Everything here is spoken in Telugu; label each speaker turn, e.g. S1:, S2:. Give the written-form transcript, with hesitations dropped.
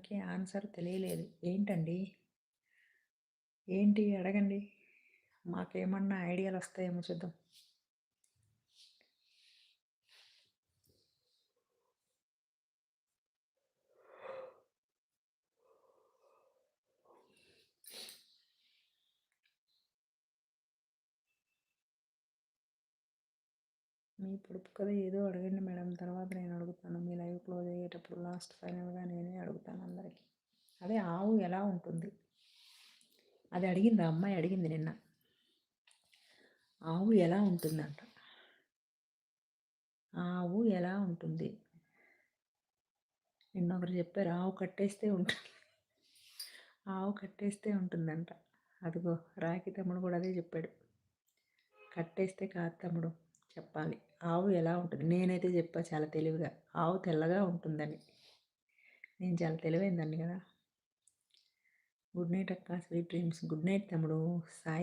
S1: అడగడానికి ఆన్సర్ తెలియలేదు. ఏంటండి? ఏంటి అడగండి. మాకేమన్నా ఐడియాలొస్తాయేమో చూద్దాం. మీ పొడుపు కథ ఏదో అడగండి మేడం. తర్వాత నేను అడుగుతాను. మీ లైవ్ క్లోజ్ అయ్యేటప్పుడు లాస్ట్ ఫైనల్‌గా నేనే అడుగుతాను అందరికి. అదే ఆవు ఎలా ఉంటుంది? అది అడిగింది, ఆ అమ్మాయి అడిగింది నిన్న. ఆవు ఎలా ఉంటుందంట. ఆవు ఎలా ఉంటుంది? నిన్న ఒకరు చెప్పారు ఆవు కట్టేస్తే ఉంటుంది. ఆవు కట్టేస్తే ఉంటుందంట. అదిగో రాఖీ తమ్ముడు కూడా అదే చెప్పాడు. కట్టేస్తే కాదు తమ్ముడు చెప్పాలి. ఆవు ఎలా ఉంటుంది? నేనైతే చెప్పా చాలా తెలివిగా. ఆవు తెల్లగా ఉంటుందని. నేను చాలా తెలివైందాన్ని కదా. గుడ్ నైట్ అక్క, స్వీట్ డ్రీమ్స్. గుడ్ నైట్ తమ్ముడు. సాయి